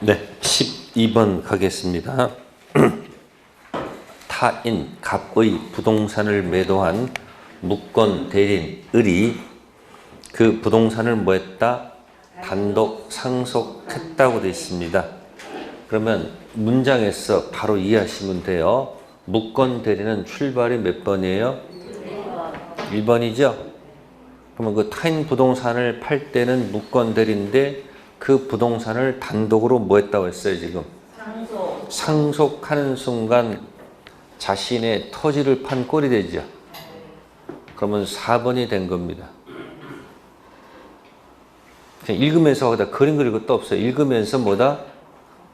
네, 12번 가겠습니다. 타인, 갑의 부동산을 매도한 무권 대리인, 을이 그 부동산을 뭐했다? 단독 상속했다고 되어 있습니다. 그러면 문장에서 바로 이해하시면 돼요. 무권 대리는 출발이 몇 번이에요? 1번이죠? 그러면 그 타인 부동산을 팔 때는 무권 대리인데 그 부동산을 단독으로 뭐 했다고 했어요, 지금? 상속하는 순간 자신의 토지를 판 꼴이 되죠. 그러면 4번이 된 겁니다. 그냥 읽으면서 거기다 그림 그릴 것도 없어요. 읽으면서 뭐다?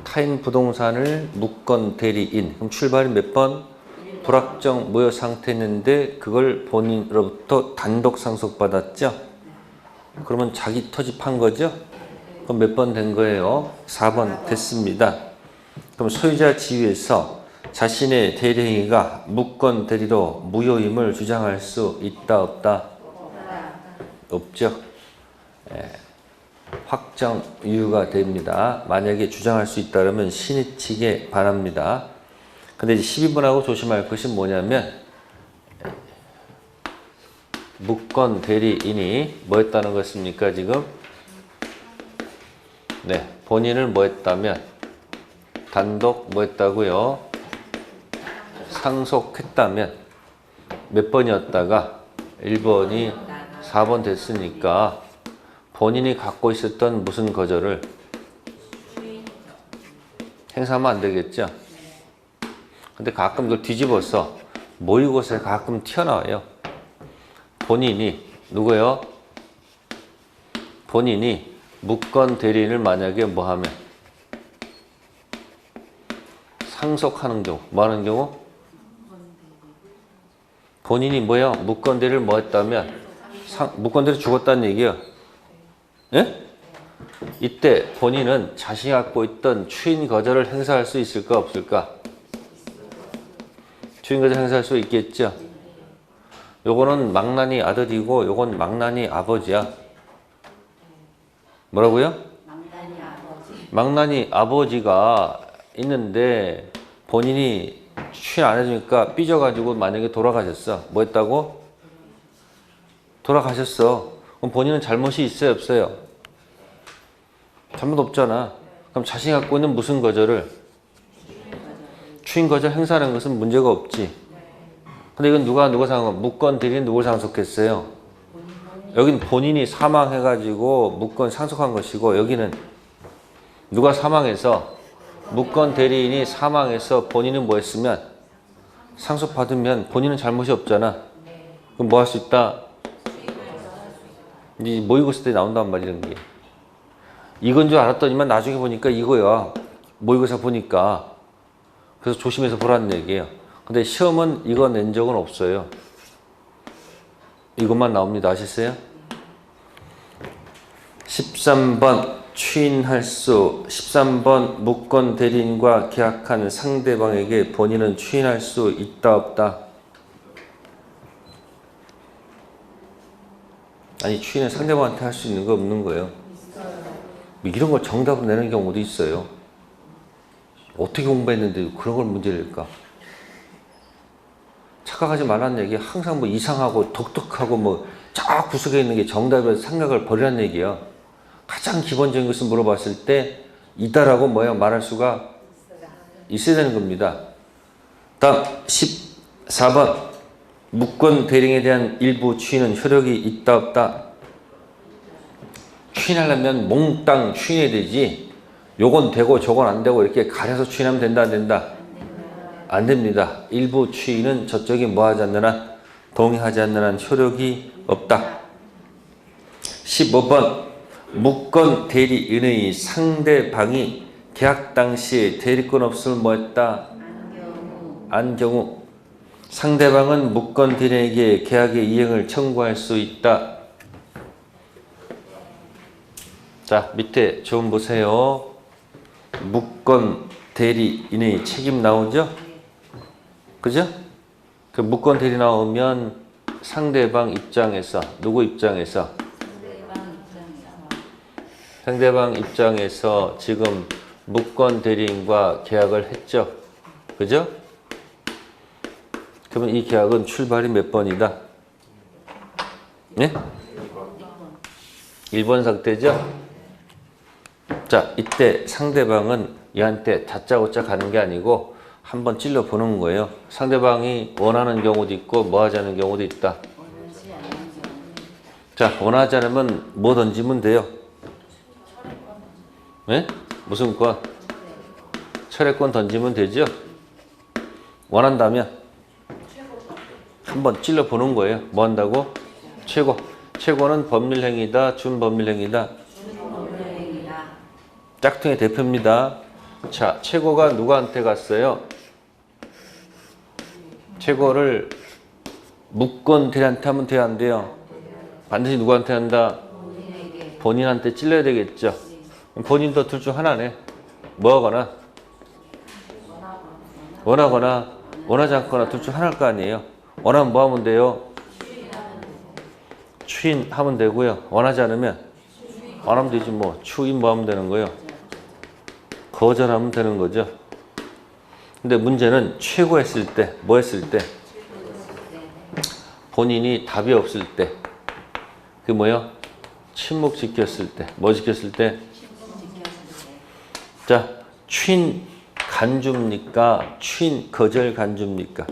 타인 부동산을 무권 대리인. 그럼 출발이 몇 번? 불확정 무효 상태였는데 그걸 본인으로부터 단독 상속받았죠. 그러면 자기 토지 판 거죠. 그럼 몇 번 된 거예요? 4번 됐습니다. 그럼 소유자 지위에서 자신의 대리행위가 무권 대리로 무효임을 주장할 수 있다 없다? 없죠. 확정 이유가 됩니다. 만약에 주장할 수 있다면 신의치게 바랍니다. 근데 이제 12번하고 조심할 것이 뭐냐면 무권 대리인이 뭐 했다는 것입니까 지금? 네, 본인을 뭐 했다면 단독 뭐 했다고요? 상속했다면 몇 번이었다가 1번이 4번 됐으니까 본인이 갖고 있었던 무슨 거절을 행사하면 안 되겠죠? 근데 가끔 이걸 뒤집어서 모의고사에 가끔 튀어나와요. 본인이 누구요? 본인이 무권 대리인을 만약에 뭐 하면 상속하는 경우 뭐 하는 경우? 본인이 뭐요? 무권 대리를 뭐 했다면 무권 대리 죽었다는 얘기예요. 예? 이때 본인은 자신이 갖고 있던 추인 거절을 행사할 수 있을까 없을까? 추인 거절 행사할 수 있겠죠. 요거는 망나니 아들이고 요건 망나니 아버지야. 뭐라고요? 망나니 아버지가 있는데 본인이 추인 안 해주니까 삐져가지고 만약에 돌아가셨어. 뭐 했다고? 돌아가셨어. 그럼 본인은 잘못이 있어요 없어요? 잘못 없잖아. 그럼 자신이 갖고 있는 무슨 거절을? 추인 거절 행사하는 것은 문제가 없지. 근데 이건 누가 상속? 무권 대리인 누굴 상속했어요? 여긴 본인이 사망해가지고 무권 상속한 것이고 여기는 누가 사망해서 무권 대리인이 사망해서 본인은 뭐 했으면 상속받으면 본인은 잘못이 없잖아. 그럼 뭐 할 수 있다? 이제 모의고사 때 나온단 말이야 이런 게. 이건 줄 알았더니만 나중에 보니까 이거야. 모의고사 보니까. 그래서 조심해서 보라는 얘기예요. 근데 시험은 이거 낸 적은 없어요. 이것만 나옵니다. 아셨어요? 13번 추인할 수 13번 무권 대리인과 계약한 상대방에게 본인은 추인할 수 있다 없다? 아니 추인은 상대방한테 할 수 있는 거 없는 거예요. 이런 걸 정답을 내는 경우도 있어요. 어떻게 공부했는데 그런 걸 문제를 낼까? 착각하지 말라는 얘기. 항상 뭐 이상하고 독특하고 뭐 저 구석에 있는 게 정답이라서 생각을 버리라는 얘기야. 가장 기본적인 것을 물어봤을 때 이다라고 뭐야 말할 수가 있어야 되는 겁니다. 다음 14번 무권 대리인에 대한 일부 추인은 효력이 있다 없다? 추인하려면 몽땅 추인해야 되지. 요건 되고 저건 안 되고 이렇게 가려서 추인하면 된다 안 된다? 안 됩니다. 일부 추인은 저쪽이 뭐 하지 않는 한 동의하지 않는 한 효력이 없다. 15번 무권 대리인의 상대방이 계약 당시에 대리권 없음을 뭐 했다? 안 경우 상대방은 무권 대리인에게 계약의 이행을 청구할 수 있다. 자 밑에 좀 보세요. 무권 대리인의 책임 나오죠? 그죠? 그 무권 대리 나오면 상대방 입장에서 누구 입장에서? 상대방 입장에서 지금 무권 대리인과 계약을 했죠. 그죠? 그러면 이 계약은 출발이 몇 번이다? 네? 1번 상태죠? 자, 이때 상대방은 얘한테 다짜고짜 가는 게 아니고 한번 찔러 보는 거예요. 상대방이 원하는 경우도 있고 뭐 하지 않은 경우도 있다. 자, 원하지 않으면 뭐 던지면 돼요? 네? 무슨 권? 철회권 던지면 되죠? 원한다면 한번 찔러 보는 거예요. 뭐 한다고? 최고. 최고는 법률행위다, 준법률행위다. 짝퉁의 대표입니다. 자, 최고가 누구한테 갔어요? 최고를 무권 대리한테 하면 돼요, 안 돼요? 반드시 누구한테 한다? 본인한테 찔러야 되겠죠. 본인도 둘 중 하나네. 뭐 하거나? 원하거나 원하지 않거나 둘 중 하나일 거 아니에요. 원하면 뭐 하면 돼요? 추인하면 되고요. 원하지 않으면 안 하면 되지 뭐. 추인 뭐 하면 되는 거예요? 거절하면 되는 거죠. 근데 문제는 최고 했을 때, 뭐 했을 때? 본인이 답이 없을 때. 그게 뭐예요? 침묵 지켰을 때. 뭐 지켰을 때? 자, 추인 간주입니까? 추인 거절 간주입니까?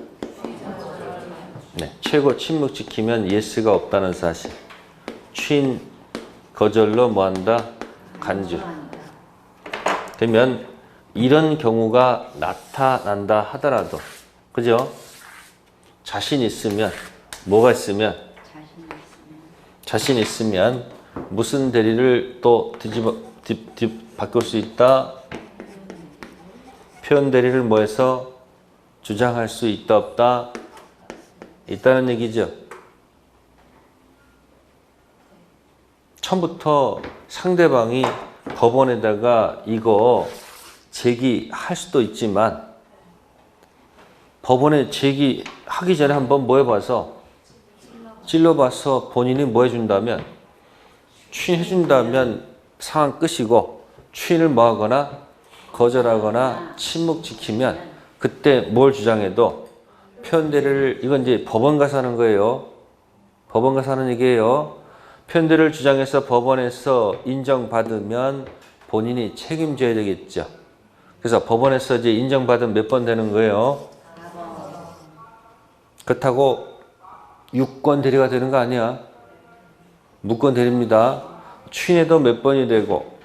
네, 최고 침묵 지키면 예스가 없다는 사실. 추인 거절로 뭐한다? 간주. 되면 이런 경우가 나타난다 하더라도, 그죠? 자신 있으면, 뭐가 있으면? 자신 있으면 무슨 대리를 또 바꿀 수 있다? 표현 대리를 뭐해서 주장할 수 있다 없다? 있다는 얘기죠. 처음부터 상대방이 법원에다가 이거 제기할 수도 있지만 법원에 제기하기 전에 한번 뭐 해봐서 찔러봐서 본인이 뭐 해준다면 추인해준다면 상황 끝이고 추인을 뭐 하거나 거절하거나 침묵 지키면 그때 뭘 주장해도 표현대리를 이건 이제 법원 가서 하는 거예요. 법원 가서 하는 얘기예요. 표현대리를 주장해서 법원에서 인정받으면 본인이 책임져야 되겠죠. 그래서 법원에서 이제 인정받으면 몇 번 되는 거예요? 그렇다고 유권 대리가 되는 거 아니야. 무권 대리입니다. 추인해도 몇 번이 되고.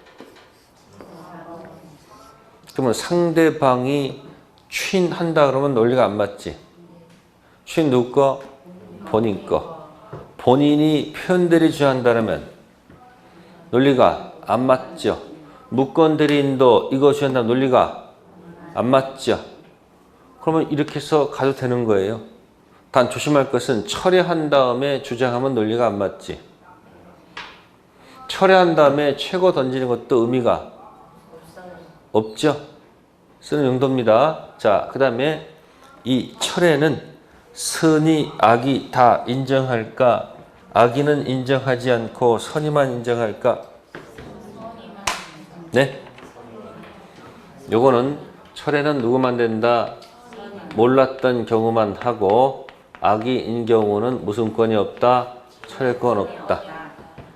그러면 상대방이 추인한다 그러면 논리가 안 맞지. 추인 누구 거? 본인 거. 본인이 표현대리 주장한다면 논리가 안 맞죠. 무권 대리인도 이거 주장한다면 논리가 안 맞죠. 그러면 이렇게 해서 가도 되는 거예요. 단 조심할 것은 철회한 다음에 주장하면 논리가 안 맞지. 철회한 다음에 최고 던지는 것도 의미가 없죠. 쓰는 용도입니다. 자, 그 다음에 이 철회는 선의, 악이 다 인정할까? 악의는 인정하지 않고 선의만 인정할까? 네? 요거는 철회는 누구만 된다? 몰랐던 경우만 하고 악의인 경우는 무슨 권이 없다? 철회권 없다.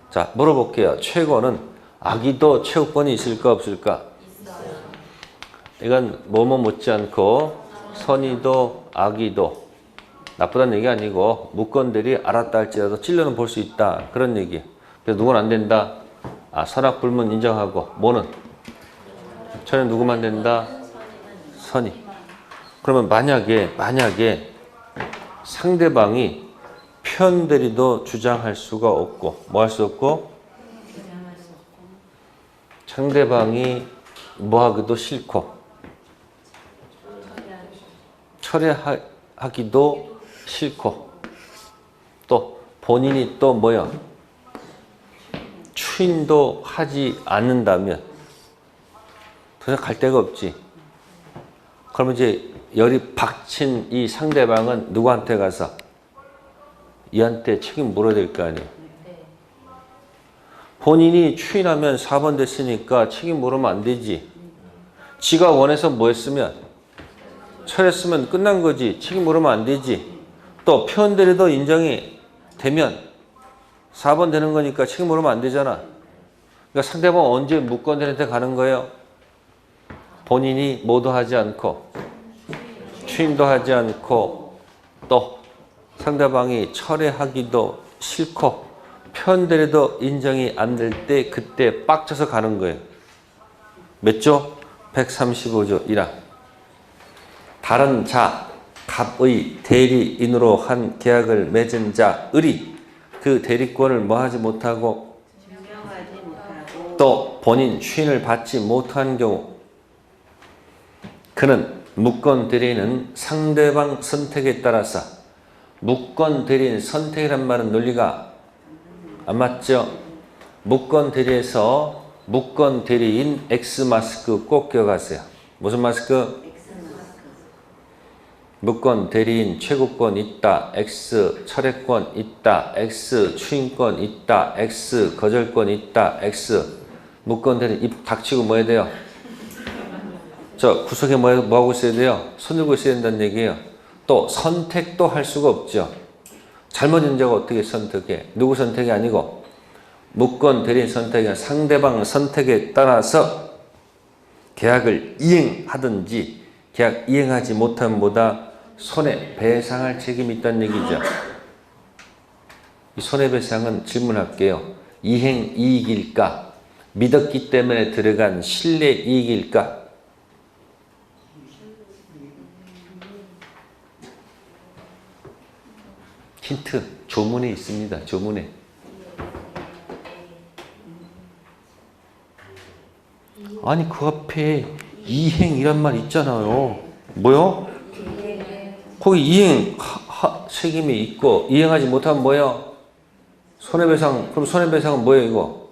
자, 물어볼게요. 최고는 악의도 최고권이 있을까 없을까? 이건 뭐뭐 묻지 않고 선의도 악의도 나쁘다는 얘기 아니고 무권들이 알았다 할지라도 찔러는 볼 수 있다. 그런 얘기. 그래서 누구는 안 된다. 아, 선악불문 인정하고 뭐는? 철회는 누구만 된다? 선의. 그러면 만약에 상대방이 표현대리도 주장할 수가 없고 뭐 할 수 없고 상대방이 뭐 하기도 싫고 철회하기도 싫고 또 본인이 또 뭐야 추인도 하지 않는다면 더 이상 갈 데가 없지. 그러면 이제 열이 박친 이 상대방은 누구한테 가서 얘한테 책임 물어야 될 거 아니에요. 본인이 추인하면 4번 됐으니까 책임 물으면 안 되지. 지가 원해서 뭐 했으면 철했으면 끝난 거지. 책임 물으면 안 되지. 또 표현대리도 인정이 되면 4번 되는 거니까 책임 물으면 안 되잖아. 그러니까 상대방 언제 무권대리한테 가는 거예요? 본인이 뭐도 하지 않고 취임도 하지 않고 또 상대방이 철회하기도 싫고 표현대리도 인정이 안 될 때 그때 빡쳐서 가는 거예요. 몇 조? 135조 1항. 다른 자, 갑의 대리인으로 한 계약을 맺은 자을이 그 대리권을 뭐 하지 못하고 또 본인 추인을 받지 못한 경우 그는 무권 대리인은 상대방 선택에 따라서 무권 대리인 선택이란 말은 논리가 안 맞죠? 무권 대리에서 무권 대리인 X 마스크 꼭 기억하세요. 무슨 마스크? 무권 대리인 최고권 있다. X 철회권 있다. X 추인권 있다. X 거절권 있다. X 무권 대리인 입 닥치고 뭐 해야 돼요? 저 구석에 뭐 하고 있어야 돼요? 손 들고 있어야 된다는 얘기예요. 또 선택도 할 수가 없죠. 잘못된 자가 어떻게 선택해? 누구 선택이 아니고 무권 대리인 선택이 아니라 상대방 선택에 따라서 계약을 이행하든지 계약 이행하지 못함보다 손해배상할 책임이 있다는 얘기죠. 이 손해배상은 질문할게요. 이행이익일까? 믿었기 때문에 들어간 신뢰이익일까? 힌트, 조문에 있습니다. 조문에. 아니 그 앞에 이행이란 말 있잖아요. 뭐요? 거기 이행 책임이 있고 이행하지 못하면 뭐예요? 손해배상. 그럼 손해배상은 뭐예요 이거?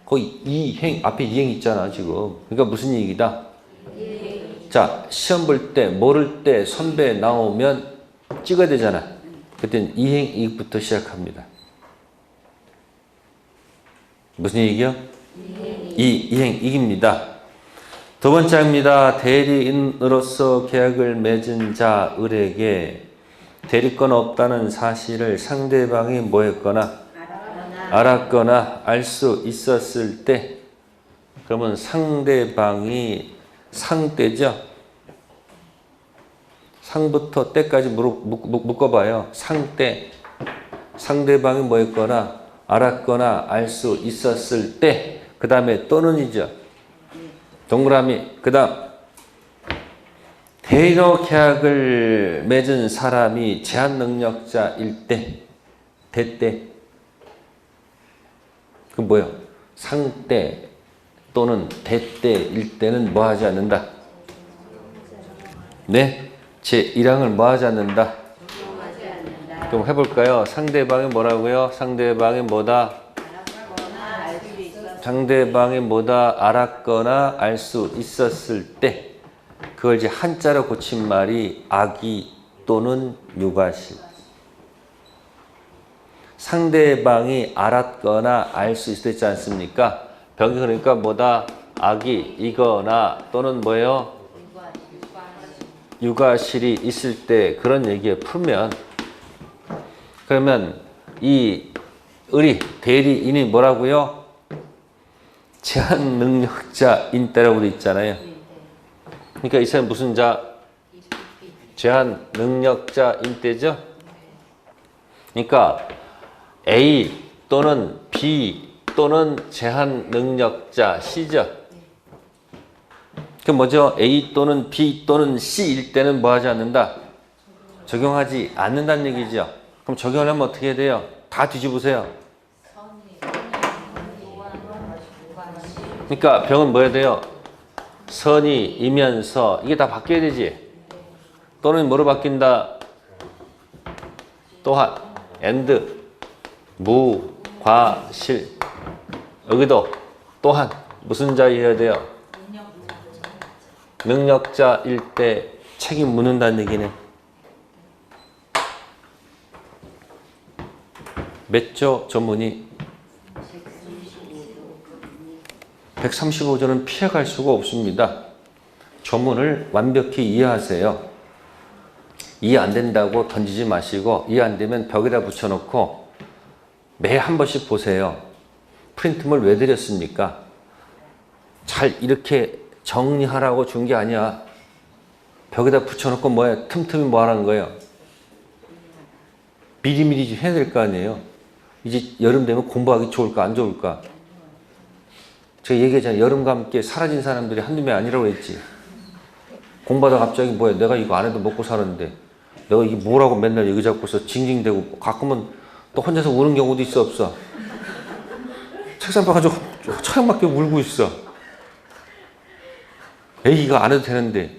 거기 이행 앞에 이행 있잖아 지금. 그러니까 무슨 얘기다? 자 시험 볼 때 모를 때 선배 나오면 찍어야 되잖아. 그때는 이행이익부터 시작합니다. 무슨 얘기요? 이행이익입니다. 두 번째입니다. 대리인으로서 계약을 맺은 자을에게 대리권 없다는 사실을 상대방이 뭐 했거나 알았거나 알 수 있었을 때 그러면 상대방이 상때죠. 상부터 때까지 묶어봐요. 상때 상대방이 뭐 했거나 알았거나 알 수 있었을 때 그 다음에 또는이죠. 동그라미. 그 다음 대리로 계약을 맺은 사람이 제한 능력자일 때 대때 그 뭐예요? 상때 또는 대때일 때는 뭐 하지 않는다? 네? 제1항을 뭐 하지 않는다? 그럼 해볼까요? 상대방이 뭐라고요? 상대방이 뭐다? 상대방이 뭐다? 알았거나 알 수 있었을 때 그걸 이제 한자로 고친 말이 악의 또는 유가실. 상대방이 알았거나 알 수 있었지 않습니까? 병이 그러니까 뭐다? 악의이거나 또는 뭐예요? 유가실이 있을 때 그런 얘기에 풀면 그러면 이 의리 대리인이 뭐라고요? 제한 능력자인 때라고 돼 있잖아요. 그러니까 이 사람 무슨 자? 제한 능력자인 때죠. 그러니까 A 또는 B 또는 제한 능력자 C죠. 그 뭐죠? A 또는 B 또는 C일 때는 뭐 하지 않는다? 적용하지 않는다는 얘기죠. 그럼 적용하려면 어떻게 해야 돼요? 다 뒤집으세요. 그러니까 병은 뭐 해야 돼요? 선이이면서 이게 다 바뀌어야 되지. 또는 뭐로 바뀐다? 또한 and 무, 과, 실 여기도 또한 무슨 자이어야 돼요? 능력자일 때 책임 묻는다는 얘기네. 몇 조 조문이? 135조는 피해갈 수가 없습니다. 조문을 완벽히 이해하세요. 이해 안 된다고 던지지 마시고 이해 안 되면 벽에다 붙여놓고 매 한 번씩 보세요. 프린트물 왜 드렸습니까? 잘 이렇게 정리하라고 준 게 아니야. 벽에다 붙여놓고 뭐야? 틈틈이 뭐 하라는 거예요? 미리미리 해야 될 거 아니에요. 이제 여름 되면 공부하기 좋을까 안 좋을까? 제가 얘기했잖아요. 여름과 함께 사라진 사람들이 한두 명 아니라고 했지. 공부하다 갑자기 뭐야? 내가 이거 안 해도 먹고 사는데 내가 이게 뭐라고 맨날 여기 잡고서 징징대고 가끔은 또 혼자서 우는 경우도 있어 없어? 책상 봐가지고 처형맞게 울고 있어. 에이 이거 안 해도 되는데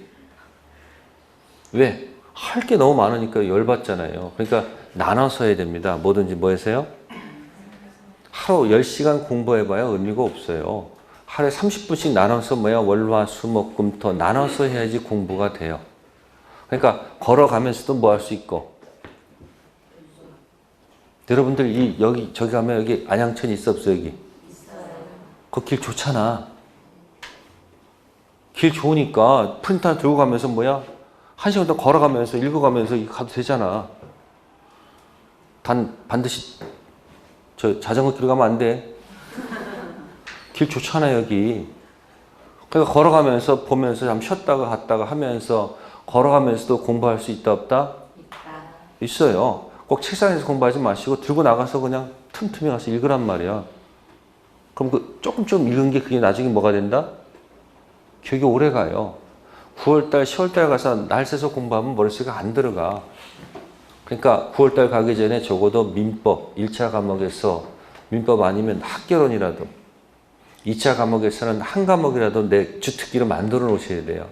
왜? 할 게 너무 많으니까 열받잖아요. 그러니까 나눠서 해야 됩니다. 뭐든지 뭐 하세요? 하루 10시간 공부해봐야 의미가 없어요. 하루에 30분씩 나눠서 뭐야? 월화수목금토 나눠서 해야지 공부가 돼요. 그러니까 걸어가면서도 뭐 할 수 있고 여러분들 여기 저기 가면 여기 안양천이 있어 없어 여기? 그 길 좋잖아. 길 좋으니까 프린터 하나 들고 가면서 뭐야? 1시간 더 걸어가면서 읽어가면서 가도 되잖아. 반드시 저 자전거 길로 가면 안 돼. 길 좋잖아 여기. 그러니까 걸어가면서 보면서 잠 쉬었다가 갔다가 하면서 걸어가면서도 공부할 수 있다 없다? 있어요. 꼭 책상에서 공부하지 마시고 들고 나가서 그냥 틈틈이 가서 읽으란 말이야. 그럼 그 조금 읽은 게 그게 나중에 뭐가 된다? 기억이 오래 가요. 9월달, 10월달 가서 날 새서 공부하면 머릿속에 안 들어가. 그러니까 9월달 가기 전에 적어도 민법 1차 과목에서 민법 아니면 학개론이라도 2차 과목에서는 한 과목이라도 내 주특기로 만들어 놓으셔야 돼요.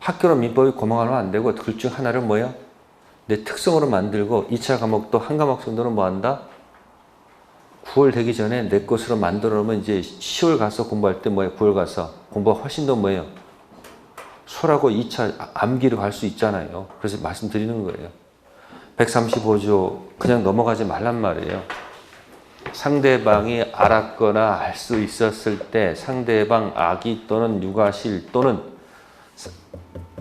학교로 민법이 고만하면 안 되고 둘 중 하나를 뭐야? 내 특성으로 만들고 2차 과목도 한 과목 정도는 뭐 한다? 9월 되기 전에 내 것으로 만들어 놓으면 이제 10월 가서 공부할 때 뭐야? 9월 가서 공부가 훨씬 더 뭐예요? 수월하고 2차 암기로 갈 수 있잖아요. 그래서 말씀드리는 거예요. 135조 그냥 넘어가지 말란 말이에요. 상대방이 알았거나 알 수 있었을 때 상대방 악의 또는 유가실 또는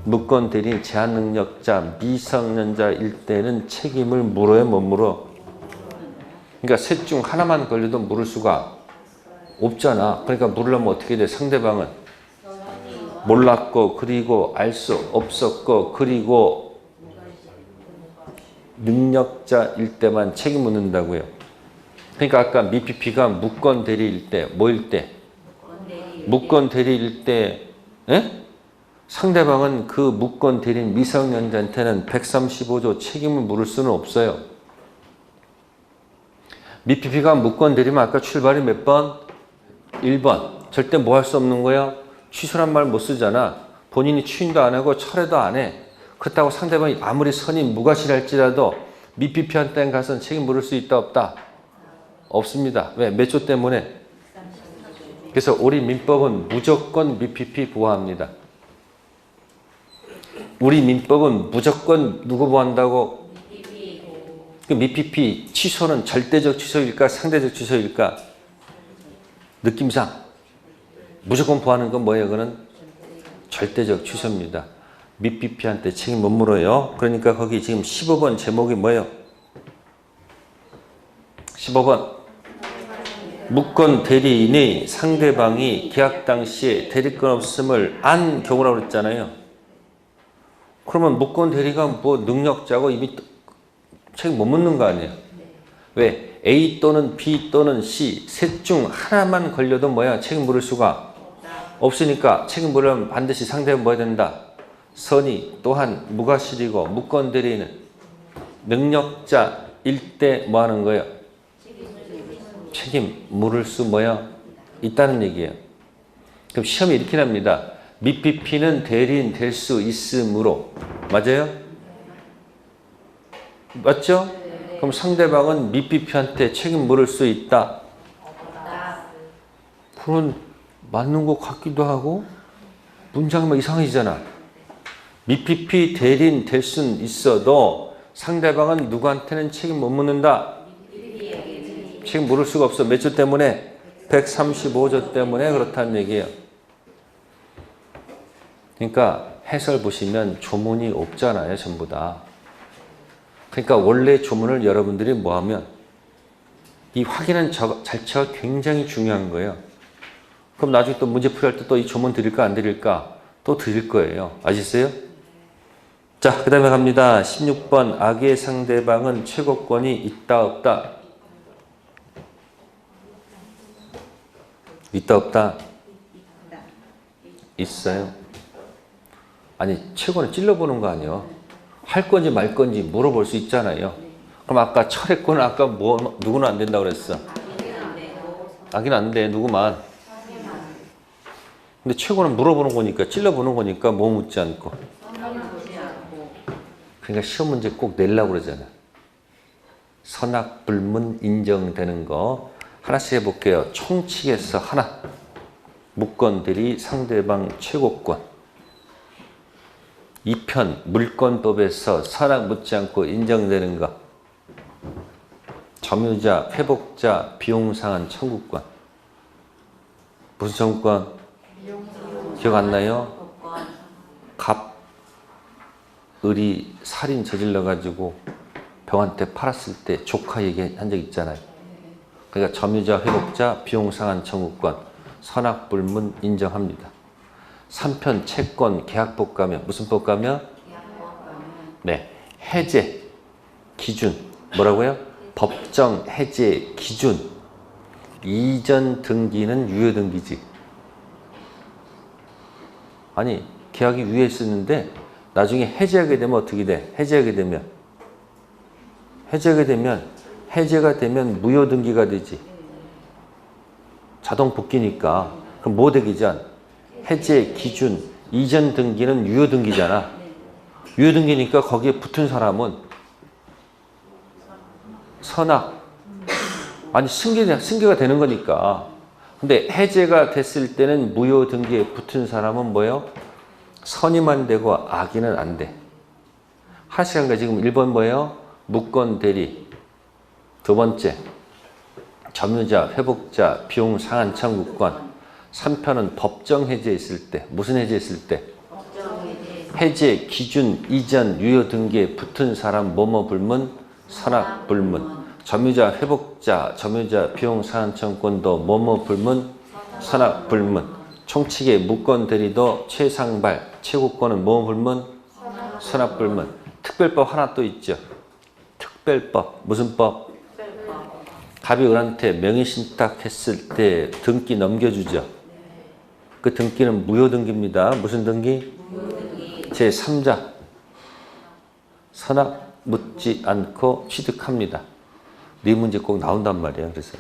무권 대리인 제한 능력자 미성년자일 때는 책임을 물어요 못 물어? 그러니까 셋 중 하나만 걸려도 물을 수가 없잖아. 그러니까 물으려면 어떻게 돼? 상대방은 몰랐고 그리고 알 수 없었고 그리고 능력자일 때만 책임 묻는다고요. 그러니까 아까 미피피가 무권 대리일 때 뭐일 때? 무권 대리일 때 상대방은 그 무권 대리인 미성년자한테는 135조 책임을 물을 수는 없어요. 미피피가 무권 대리면 아까 출발이 몇 번? 1번. 절대 뭐 할 수 없는 거야? 취소란 말 못 쓰잖아. 본인이 추인도 안 하고 철회도 안 해. 그렇다고 상대방이 아무리 선이 무가실할지라도 미피피한테 가서는 책임 물을 수 있다 없다? 없습니다. 왜? 몇 조 때문에? 그래서 우리 민법은 무조건 미피피 보호합니다. 우리 민법은 무조건 누구 보호한다고? 그 미피피 취소는 절대적 취소일까? 상대적 취소일까? 느낌상 무조건 보호하는 건 뭐예요? 그는 절대적 취소입니다. 미피피한테 책임 못 물어요. 그러니까 거기 지금 15번 제목이 뭐예요? 15번 무권 대리인이 상대방이 계약 당시에 대리권 없음을 안 경우라고 그랬잖아요. 그러면 무권 대리가 뭐 능력자고 이미 책임 못 묻는 거 아니에요. 왜? A 또는 B 또는 C 셋 중 하나만 걸려도 뭐야? 책임 물을 수가 없으니까 책임 물으려면 반드시 상대가 뭐 해야 된다? 선의 또한 무가실이고 무권 대리인은 능력자일 때 뭐 하는 거예요? 책임 물을 수 뭐야? 있다는 얘기예요. 그럼 시험이 이렇게 납니다. 미피피는 대리인 될 수 있으므로 맞아요? 맞죠? 그럼 상대방은 미피피한테 책임 물을 수 있다. 그건 맞는 것 같기도 하고 문장이 막 이상해지잖아. 미피피 대리인 될 수는 있어도 상대방은 누구한테는 책임 못 묻는다. 책임 물을 수가 없어. 몇 조 때문에? 135조 때문에 그렇다는 얘기예요. 그러니까 해설 보시면 조문이 없잖아요, 전부 다. 그러니까 원래 조문을 여러분들이 뭐 하면 이 확인하는 자체가 굉장히 중요한 거예요. 그럼 나중에 또 문제 풀이할 때 또 이 조문 드릴까 안 드릴까? 또 드릴 거예요. 아시겠어요? 자, 그 다음에 갑니다. 16번 악의 상대방은 최고권이 있다 없다? 있다 없다? 있어요. 아니 최고는 찔러보는 거 아니에요. 할 건지 말 건지 물어볼 수 있잖아요. 그럼 아까 철했고는 아까 뭐 누구는 안 된다고 그랬어? 악인 안 돼. 누구만. 근데 최고는 물어보는 거니까 찔러보는 거니까 뭐 묻지 않고. 그러니까 시험 문제 꼭 내려고 그러잖아. 선악불문 인정되는 거 하나씩 해볼게요. 총칙에서 하나. 무건대리 상대방 최고권. 2편 물권법에서 선악 묻지 않고 인정되는 거. 점유자, 회복자, 비용상한 청구권. 무슨 청구권? 기억 안 나요? 갑, 을이 살인 저질러가지고 병한테 팔았을 때 조카 얘기한 적 있잖아요. 그러니까 점유자, 회복자, 비용상한 청구권. 선악불문 인정합니다. 3편 채권 계약법 가면 무슨 법 가면? 네, 해제 기준 뭐라고요? 법정 해제 기준. 이전 등기는 유효 등기지. 아니 계약이 위에 있었는데 나중에 해제하게 되면 어떻게 돼? 해제가 되면 무효 등기가 되지. 자동 복귀니까. 그럼 뭐 되기 전? 해제 기준. 이전 등기는 유효 등기잖아. 유효 등기니까 거기에 붙은 사람은 선악. 아니 승계가 되는 거니까. 근데 해제가 됐을 때는 무효 등기에 붙은 사람은 뭐예요? 선의만 되고 악의는 안 돼. 하시간가 지금 1번 뭐예요? 무권 대리. 두 번째 점유자, 회복자, 비용 상한 청구권. 3편은 법정 해제했을 때. 무슨 해제했을 때? 해제 기준 이전 유효 등기에 붙은 사람 뭐뭐 불문? 선악 불문. 점유자, 회복자, 점유자, 비용 상한 청구권도 뭐뭐 불문? 선악 불문. 총칙의 무권 대리도 최상발, 최고권은 뭐뭐 불문? 선악 불문. 특별법 하나 또 있죠. 특별법. 무슨 법? 갑이 을한테 명의신탁 했을 때 등기 넘겨주죠. 그 등기는 무효 등기입니다. 무슨 등기? 제3자. 선악 묻지 않고 취득합니다. 네 문제 꼭 나온단 말이에요. 그래서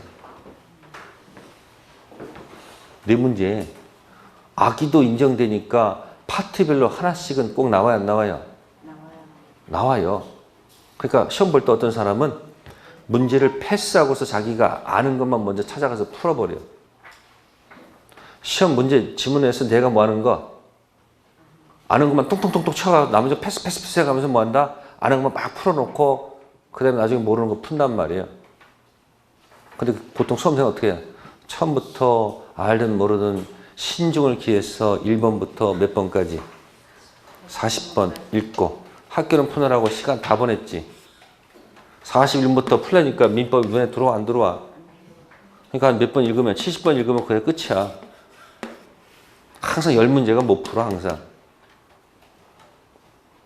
네 문제 악의도 인정되니까 파트별로 하나씩은 꼭 나와요, 안 나와요? 나와요. 그러니까 시험 볼 때 어떤 사람은 문제를 패스하고서 자기가 아는 것만 먼저 찾아가서 풀어버려요. 시험 문제 지문에서 내가 뭐 하는 거? 아는 것만 뚱뚱뚱뚱 쳐가 나머지 패스 해가면서 뭐 한다? 아는 것만 막 풀어놓고 그 다음에 나중에 모르는 거 푼단 말이에요. 근데 보통 수험생은 어떻게 해요? 처음부터 알든 모르든 신중을 기해서 1번부터 몇 번까지 40번 읽고 학교는 푸느라고 시간 다 보냈지. 41번부터 풀려니까 민법이 눈에 들어와 안 들어와? 그러니까 한 몇 번 읽으면 70번 읽으면 그게 끝이야. 항상 10문제가 못 풀어 항상.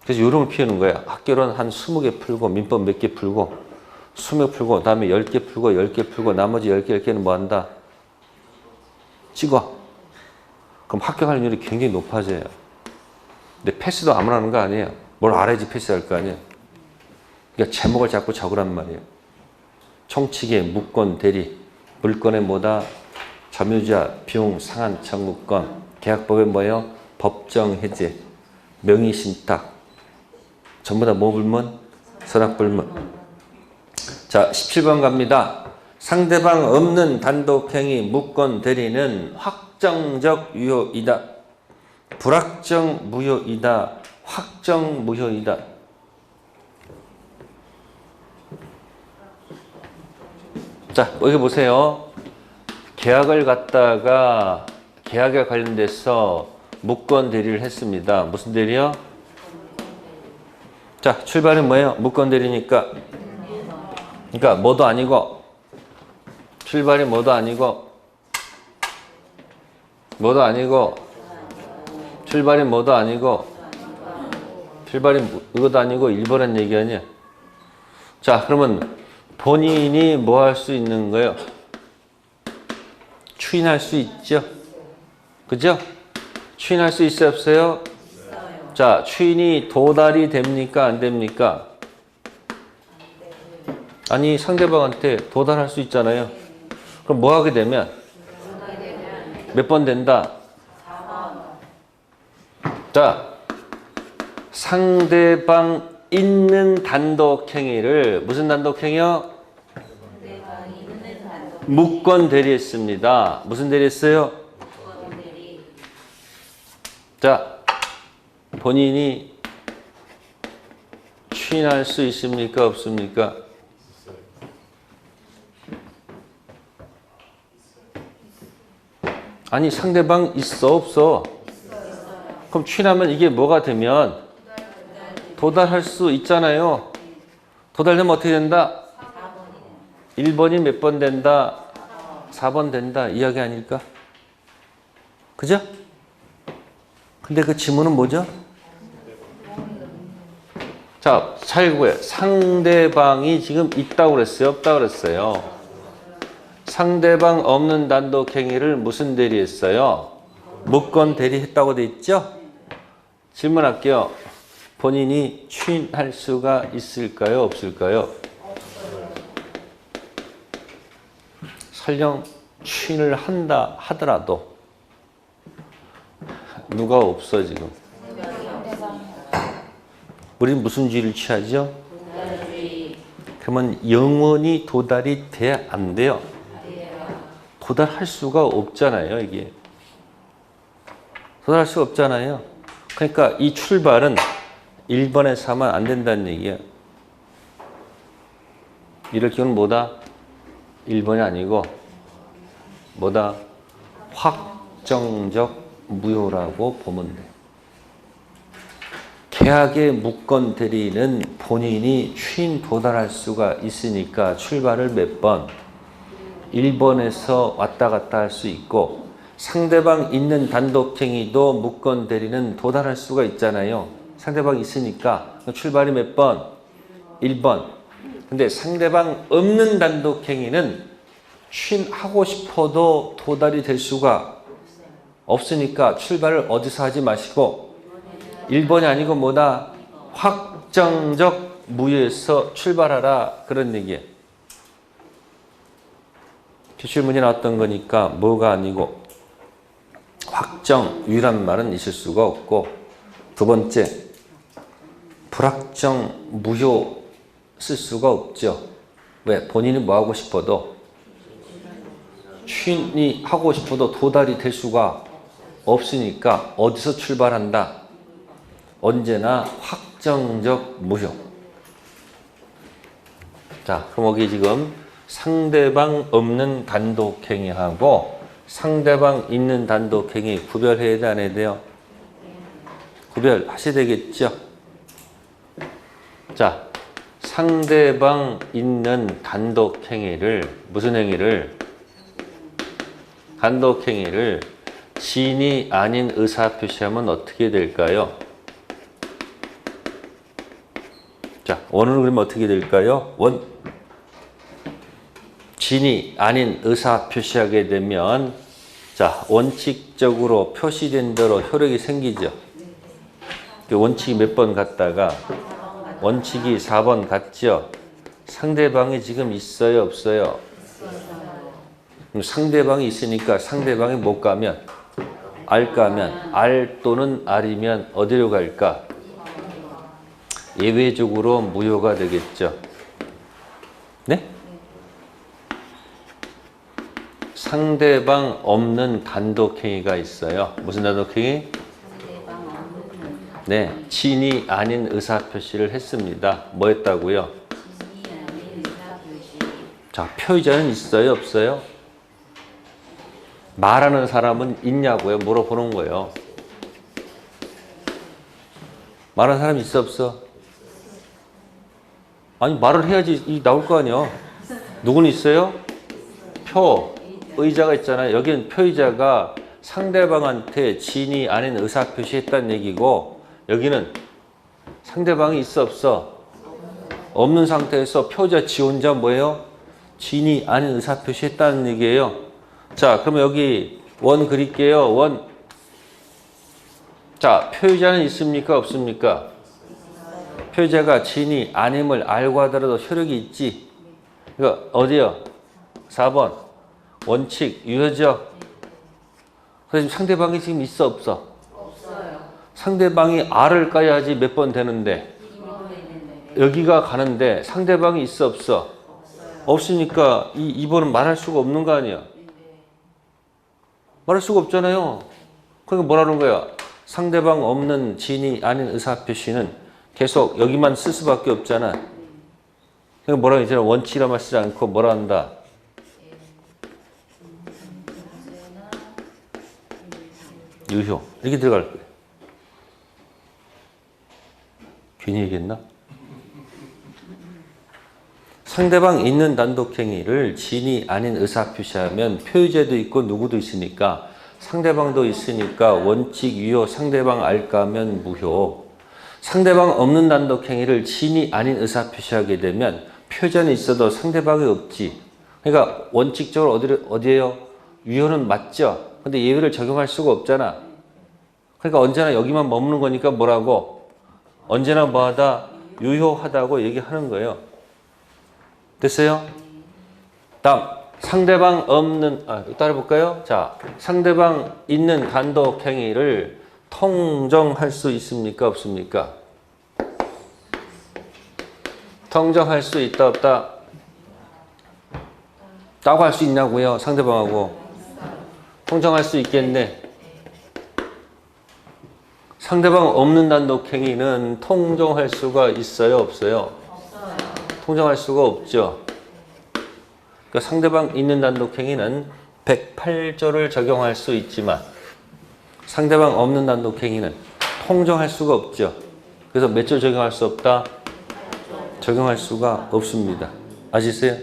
그래서 요령을 피우는 거야. 학교는 한 20개 풀고 민법 몇 개 풀고 20개 풀고 다음에 10개 풀고 10개 풀고 나머지 10개는 뭐 한다? 찍어. 그럼 합격할 확률이 굉장히 높아져요. 근데 패스도 아무나 하는 거 아니에요. 뭘 알아야지 패스할 거 아니에요. 그러니까 제목을 자꾸 적으란 말이에요. 총칙의 무권 대리, 물권의 뭐다? 점유자, 비용 상한 청구권, 계약법에 뭐예요? 법정 해제, 명의신탁, 전부 다 뭐 불문? 선악불문. 자, 17번 갑니다. 상대방 없는 단독행위 무권 대리는 확정적 유효이다. 불확정 무효이다. 확정 무효이다. 자, 여기 보세요. 계약을 갖다가 계약에 관련돼서 무건 대리를 했습니다. 무슨 대리요? 자, 출발은 뭐예요? 무건 대리니까. 그러니까 뭐도 아니고, 출발이 뭐도 아니고, 뭐도 아니고, 출발이 뭐도 아니고, 출발이 이것도 아니고 1번은 얘기 아니야. 자, 그러면 본인이 뭐 할 수 있는 거예요? 추인할 수 있죠? 그죠? 추인할 수 있어요, 없어요? 있어요. 자, 추인이 도달이 됩니까, 안 됩니까? 아니, 상대방한테 도달할 수 있잖아요. 그럼 뭐 하게 되면? 몇 번 된다? 4번. 자, 상대방 있는 단독행위를 무슨 단독행위요? 무건 대리했습니다. 무슨 대리했어요? 자, 본인이 추인할 수 있습니까? 없습니까? 아니, 상대방 있어? 없어? 그럼 추인하면 이게 뭐가 되면? 도달할 수 있잖아요. 도달되면 어떻게 된다? 1번이 몇 번 된다? 4번 된다. 이야기 아닐까? 그죠? 근데 그 지문은 뭐죠? 자, 잘 구해. 상대방이 지금 있다고 그랬어요? 없다고 그랬어요? 상대방 없는 단독행위를 무슨 대리했어요? 무건 대리했다고 돼 있죠? 질문할게요. 본인이 추인할 수가 있을까요? 없을까요? 설령 추인을 한다 하더라도 누가 없어 지금? 우리는 무슨 주의를 취하죠? 그러면 영원히 도달이 돼야 안 돼요? 도달할 수가 없잖아요, 이게. 도달할 수가 없잖아요. 그러니까 이 출발은 1번에서 하면 안 된다는 얘기예요. 이럴 경우는 뭐다? 1번이 아니고 뭐다? 확정적 무효라고 보면 돼. 계약의 무건 대리는 본인이 추인 도달할 수가 있으니까 출발을 몇 번? 1번에서 왔다 갔다 할 수 있고 상대방 있는 단독행위도 무건 대리는 도달할 수가 있잖아요. 상대방 있으니까 출발이 몇 번? 1번. 근데 상대방 없는 단독행위는 추인하고 싶어도 도달이 될 수가 없으니까 출발을 어디서 하지 마시고 1번이 아니고 뭐다? 확정적 무효에서 출발하라. 그런 얘기예요. 기출문제 나왔던 거니까 뭐가 아니고 확정, 유일한 말은 있을 수가 없고 두 번째, 불확정, 무효 쓸 수가 없죠. 왜? 본인이 뭐 하고 싶어도 추인이 하고 싶어도 도달이 될 수가 없으니까 어디서 출발한다? 언제나 확정적 무효. 자, 그럼 여기 지금 상대방 없는 단독행위하고 상대방 있는 단독행위 구별해야 돼, 안 해야 돼요? 구별하셔야 되겠죠? 자, 상대방 있는 단독행위를 무슨 행위를? 단독행위를 진이 아닌 의사표시하면 어떻게 될까요? 자, 원은 그러면 어떻게 될까요? 원. 진이 아닌 의사 표시하게 되면 자, 원칙적으로 표시된 대로 효력이 생기죠. 원칙이 몇 번 갔다가 원칙이 4번 갔죠. 상대방이 지금 있어요, 없어요? 그럼 상대방이 있으니까 상대방이 못 가면 알 가면 알 또는 알이면 어디로 갈까? 예외적으로 무효가 되겠죠. 네? 상대방 없는 단독행위가 있어요. 무슨 단독행위? 네, 진이 아닌 의사표시를 했습니다. 뭐 했다고요? 자, 표의자는 있어요, 없어요? 말하는 사람은 있냐고요? 물어보는 거예요. 말하는 사람 있어 없어? 아니 말을 해야지 나올 거 아니야. 누구는 있어요? 표의자가 있잖아요. 여기는 표의자가 상대방한테 진위 아닌 의사표시했다는 얘기고, 여기는 상대방이 있어 없어? 없는 상태에서 표의자 지 혼자 뭐예요? 진위 아닌 의사표시했다는 얘기예요. 자, 그러면 여기 원 그릴게요. 원. 자, 표의자는 있습니까 없습니까? 표의자가 진위 아님을 알고 하더라도 효력이 있지. 그러니까 어디요? 4번 원칙 유효죠. 그래서 상대방이 지금 있어 없어? 없어요. 상대방이 R을 까야지 몇 번 되는데, 여기가 가는데 상대방이 있어 없어? 없으니까 이 2번은 말할 수가 없는 거 아니야. 말할 수가 없잖아요. 그러니까 뭐라는 거야? 상대방 없는 진이 아닌 의사표시는 계속 여기만 쓸 수밖에 없잖아. 그러니까 뭐라고 이제 원칙이라만 쓰지 않고 뭐라 한다? 유효. 이렇게 들어갈 거예요. 괜히 얘기했나? 상대방 있는 단독행위를 진이 아닌 의사표시하면 표의자도 있고 누구도 있으니까, 상대방도 있으니까 원칙 유효, 상대방 알까 하면 무효. 상대방 없는 단독행위를 진이 아닌 의사표시하게 되면 표의자는 있어도 상대방이 없지. 그러니까 원칙적으로 어디예요? 유효는 맞죠. 근데 예외를 적용할 수가 없잖아. 그러니까 언제나 여기만 머무는 거니까 뭐라고? 언제나 뭐하다? 유효하다고 얘기하는 거예요. 됐어요? 다음 상대방 없는, 따라볼까요? 자, 상대방 있는 단독 행위를 통정할 수 있습니까 없습니까? 통정할 수 있다 없다? 따고 할 수 있냐고요? 상대방하고 통정할 수 있겠네. 상대방 없는 단독 행위는 통정할 수가 있어요 없어요? 통정할 수가 없죠. 그러니까 상대방 있는 단독 행위는 108조를 적용할 수 있지만 상대방 없는 단독 행위는 통정할 수가 없죠. 그래서 몇 조 적용할 수 없다? 적용할 수가 없습니다. 아시겠어요?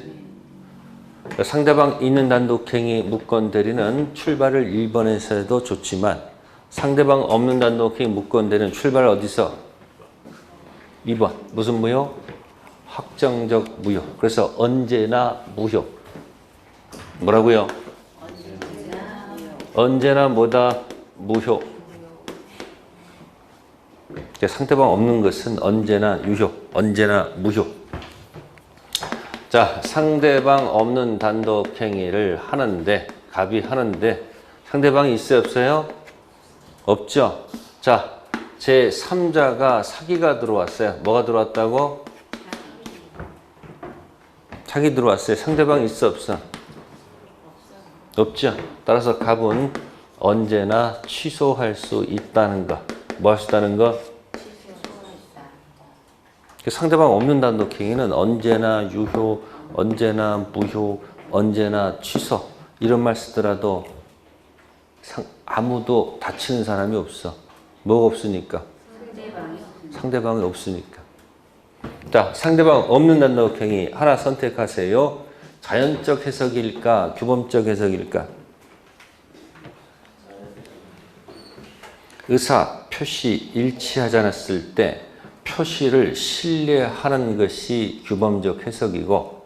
그러니까 상대방 있는 단독 행위 무권 대리는 출발을 1번에서 해도 좋지만 상대방 없는 단독 행위 무권 대리는 출발 어디서? 2번. 무슨 무효? 확정적 무효. 그래서 언제나 무효. 뭐라고요? 언제나 뭐다? 무효. 상대방 없는 것은 언제나 유효. 언제나 무효. 자, 상대방 없는 단독 행위를 하는데, 갑이 하는데 상대방이 있어요 없어요? 없죠. 자, 제 3자가 사기가 들어왔어요. 뭐가 들어왔다고? 사기 들어왔어요. 상대방이 있어 없어? 없죠. 따라서 갑은 언제나 취소할 수 있다는 거. 뭐 할 수 있다는 거? 상대방 없는 단독 행위는 언제나 유효, 언제나 무효, 언제나 취소 이런 말 쓰더라도 아무도 다치는 사람이 없어. 뭐가 없으니까? 상대방이 없으니까. 자, 상대방 없는 단독 행위 하나 선택하세요. 자연적 해석일까? 규범적 해석일까? 의사, 표시 일치하지 않았을 때 표시를 신뢰하는 것이 규범적 해석이고,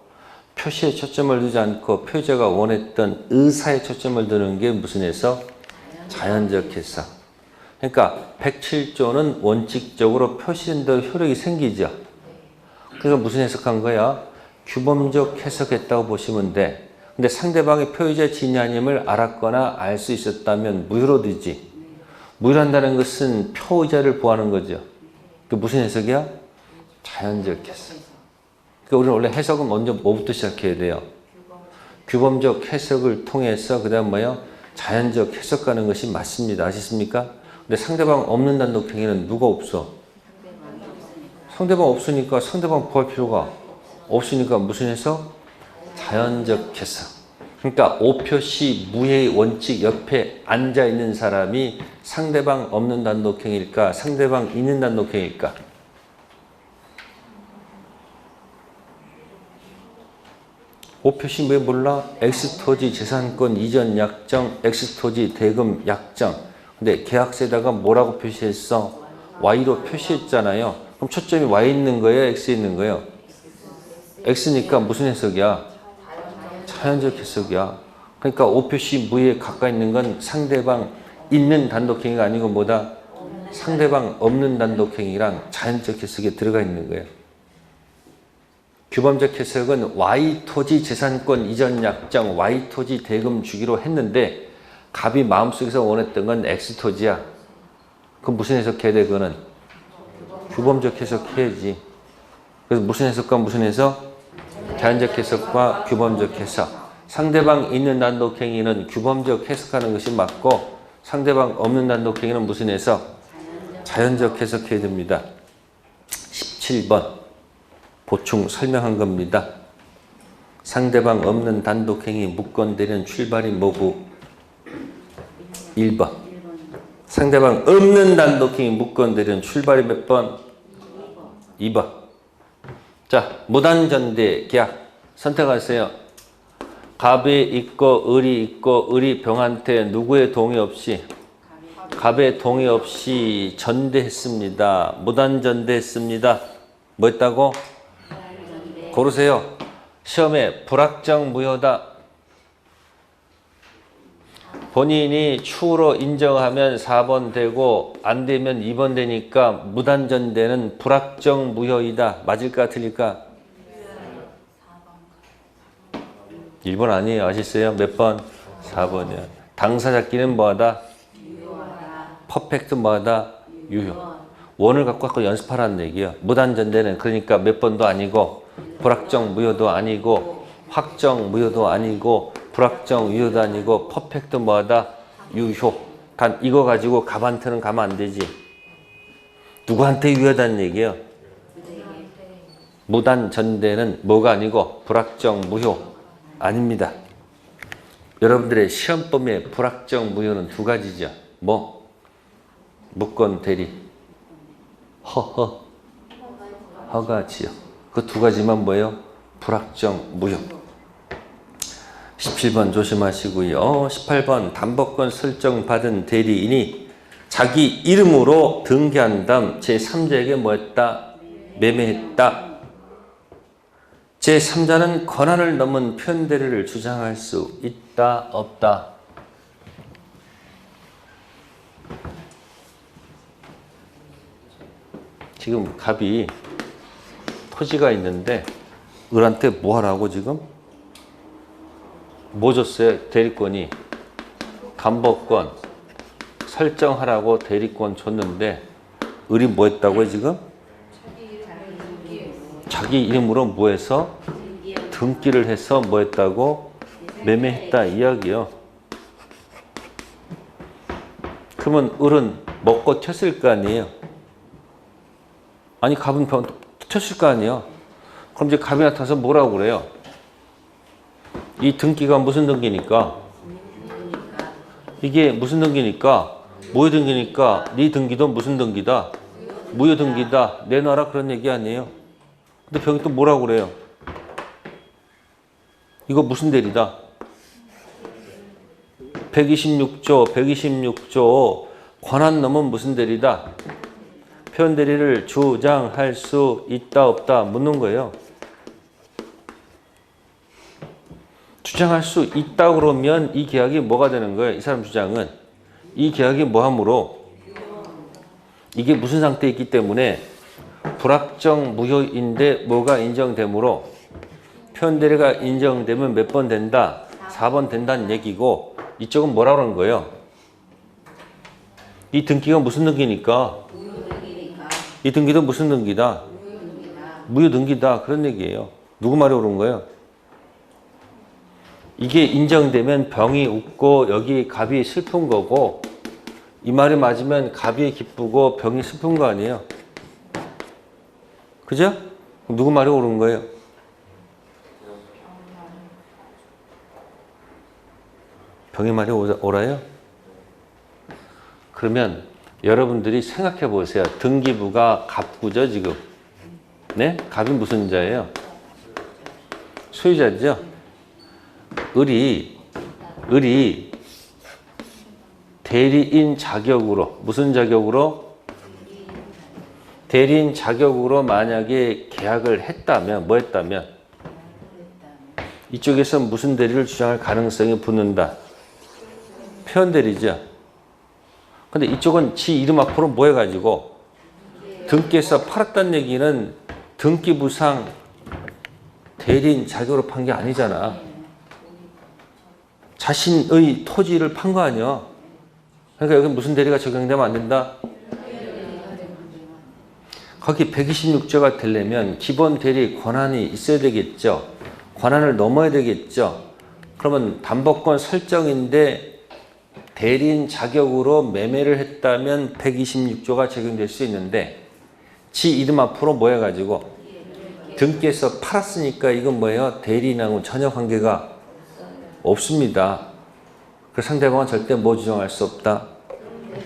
표시에 초점을 두지 않고 표의자가 원했던 의사에 초점을 두는 게 무슨 해석? 자연적 해석. 그러니까 107조는 원칙적으로 표시된 대로 효력이 생기죠. 그러니까 무슨 해석한 거야? 규범적 해석했다고 보시면 돼. 근데 상대방의 표의자 진위 아님을 알았거나 알 수 있었다면 무효로 되지. 무효한다는 것은 표의자를 보호하는 거죠. 그 무슨 해석이야? 자연적 해석. 그러니까 우리는 원래 해석은 먼저 뭐부터 시작해야 돼요? 규범적 해석을 통해서 그 다음 뭐예요? 자연적 해석하는 것이 맞습니다. 아시습니까? 근데 상대방 없는 단독 행위는 누가 없어? 상대방 없으니까 상대방 보호할 필요가 없으니까 무슨 해석? 자연적 해석. 그러니까 오표시 무해의 원칙 옆에 앉아 있는 사람이 상대방 없는 단독행일까? 상대방 있는 단독행일까? 오표시 무해 몰라? X토지 재산권 이전 약정, X토지 대금 약정. 근데 계약서에다가 뭐라고 표시했어? Y로 표시했잖아요. 그럼 초점이 Y 있는 거예요? X에 있는 거예요? X니까 무슨 해석이야? 자연적 해석이야. 그러니까 오표시 무에 가까이 있는 건 상대방 있는 단독행위가 아니고 뭐다? 상대방 없는 단독행위랑 자연적 해석에 들어가 있는 거예요. 규범적 해석은 Y토지 재산권 이전 약정, Y토지 대금 주기로 했는데 갑이 마음속에서 원했던 건 X토지야. 그럼 무슨 해석해야 돼? 그거는 규범적 해석해야지. 그래서 무슨 해석과 무슨 해석? 자연적 해석과 규범적 해석. 상대방 있는 단독행위는 규범적 해석하는 것이 맞고 상대방 없는 단독행위는 무슨 해석? 자연적 해석해야 됩니다. 17번 보충 설명한 겁니다. 상대방 없는 단독행위 무건되는 출발이 뭐고? 1번. 상대방 없는 단독행위 무건되는 출발이 몇 번? 2번. 자, 무단전대 계약 선택하세요. 갑이 있고 을이 있고 을이 병한테 누구의 동의 없이? 갑의 동의 없이 전대했습니다. 무단전대했습니다. 뭐 했다고? 고르세요. 시험에 불확정 무효다. 본인이 추후로 인정하면 4번 되고 안 되면 2번 되니까 무단전대는 불확정 무효이다. 맞을까 틀릴까? 1번 아니에요. 아시겠어요? 몇 번? 4번이요. 당사자끼리는 뭐하다? 퍼펙트 뭐하다? 유효. 원을 갖고 연습하라는 얘기예요. 무단전대는 그러니까 몇 번도 아니고 불확정 무효도 아니고 확정 무효도 아니고 불확정 유효도 아니고 퍼펙트 뭐하다? 유효. 단 이거 가지고 갑한테는 가면 안 되지. 누구한테 유효하다는 얘기예요? 무단전대는 뭐가 아니고 불확정 무효 아닙니다. 여러분들의 시험범위의 불확정 무효는 두 가지죠. 뭐? 무건 대리 허가지요. 그 두 가지만 뭐예요? 불확정 무효. 17번 조심하시고요. 18번 담보권 설정받은 대리인이 자기 이름으로 등기한 다음 제3자에게 뭐 했다? 매매했다. 제3자는 권한을 넘은 표현대리를 주장할 수 있다? 없다? 지금 갑이 토지가 있는데 을한테 뭐 하라고 지금? 뭐 줬어요? 대리권이 담보권 설정하라고 대리권 줬는데 을이 뭐 했다고요 지금? 자기 이름으로 뭐 해서? 등기를 해서 뭐 했다고? 매매했다 이야기요. 그러면 을은 먹고 튀었을 거 아니에요? 아니 갑은 튀었을 거 아니에요? 그럼 이제 갑이 나타나서 뭐라고 그래요? 이 등기가 무슨 등기니까? 이게 무슨 등기니까? 무효 등기니까 네 등기도 무슨 등기다? 무효 등기다. 내놔라 그런 얘기 아니에요? 근데 병이 또 뭐라고 그래요? 이거 무슨 대리다? 126조 권한 넘은 무슨 대리다? 표현 대리를 주장할 수 있다 없다 묻는 거예요. 주장할 수 있다 그러면 이 계약이 뭐가 되는 거예요? 이 사람 주장은 이 계약이 뭐하므로 이게 무슨 상태에 있기 때문에 불확정 무효인데 뭐가 인정되므로 표현 대리가 인정되면 몇 번 된다? 4번 된다는 얘기고 이쪽은 뭐라고 하는 거예요? 이 등기가 무슨 등기니까? 이 등기도 무슨 등기다? 무효 등기다. 그런 얘기예요. 누구 말이 옳은 거예요? 이게 인정되면 병이 웃고 여기 갑이 슬픈 거고 이 말이 맞으면 갑이 기쁘고 병이 슬픈 거 아니에요? 그죠? 누구 말이 옳은 거예요? 병이 많이 오라요? 그러면 여러분들이 생각해 보세요. 등기부가 갑구죠, 지금. 네? 갑이 무슨 자예요? 소유자죠? 을이 대리인 자격으로, 무슨 자격으로? 대리인 자격으로 만약에 계약을 했다면, 뭐 했다면? 이쪽에서 무슨 대리를 주장할 가능성이 붙는다? 표현대리죠. 근데 이쪽은 지 이름 앞으로 뭐 해가지고 등기에서 팔았다는 얘기는 등기부상 대리인 자격으로 판 게 아니잖아. 자신의 토지를 판 거 아니야. 그러니까 여기 무슨 대리가 적용되면 안 된다? 거기 126조가 되려면 기본 대리 권한이 있어야 되겠죠. 권한을 넘어야 되겠죠. 그러면 담보권 설정인데 대리인 자격으로 매매를 했다면 126조가 적용될 수 있는데 지 이름 앞으로 뭐 해가지고 등기에서 팔았으니까 이건 뭐예요? 대리인하고 전혀 관계가 없습니다. 그 상대방은 절대 뭐 주장할 수 없다?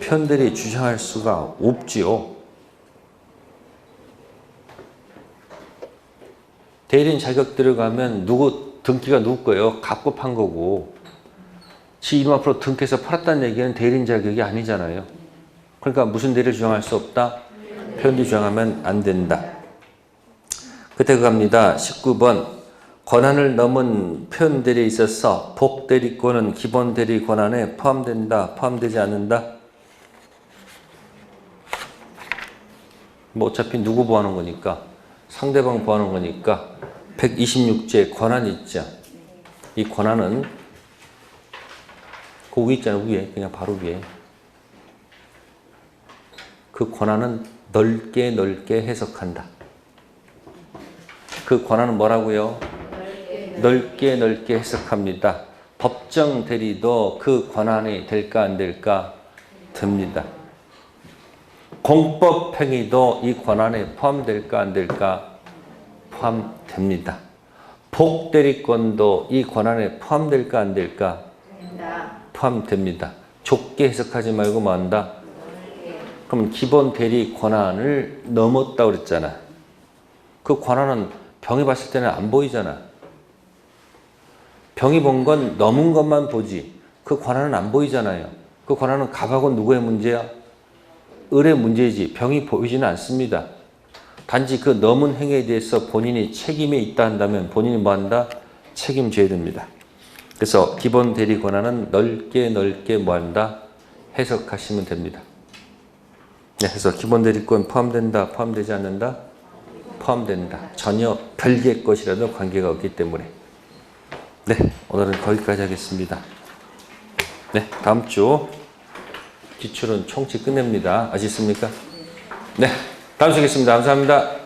편대리 주장할 수가 없지요. 대리인 자격 들어가면 등기가 누구 거예요? 갑고 판 거고 지 이름 앞으로 등기해서 팔았다는 얘기는 대리인 자격이 아니잖아요. 그러니까 무슨 대리를 주장할 수 없다? 편대리 주장하면 안 된다. 그때 갑니다. 19번 권한을 넘은 표현대리에 있어서 복대리권은 기본대리 권한에 포함된다, 포함되지 않는다? 뭐 어차피 누구 보호하는 거니까 상대방 보호하는 거니까 126조에 권한이 있죠. 이 권한은 그 위에 있잖아요. 위에 그냥 바로 위에 그 권한은 넓게 해석한다. 그 권한은 뭐라고요? 넓게 해석합니다. 법정 대리도 그 권한이 될까 안 될까? 됩니다. 공법 행위도 이 권한에 포함될까 안 될까? 포함됩니다. 복대리권도 이 권한에 포함될까 안 될까? 포함됩니다. 좁게 해석하지 말고 뭐 한다? 그럼 기본 대리 권한을 넘었다 그랬잖아. 그 권한은 병이 봤을 때는 안 보이잖아. 병이 본 건 넘은 것만 보지 그 권한은 안 보이잖아요. 그 권한은 갑하고 누구의 문제야? 을의 문제이지 병이 보이지는 않습니다. 단지 그 넘은 행위에 대해서 본인이 책임이 있다 한다면 본인이 뭐 한다? 책임져야 됩니다. 그래서 기본 대리 권한은 넓게 뭐 한다? 해석하시면 됩니다. 네, 그래서 기본 대리권 포함된다, 포함되지 않는다? 포함된다. 전혀 별개의 것이라도 관계가 없기 때문에. 네, 오늘은 거기까지 하겠습니다. 네, 다음 주 기출은 총치 끝냅니다. 아시겠습니까? 네, 다음 주에 뵙겠습니다. 감사합니다.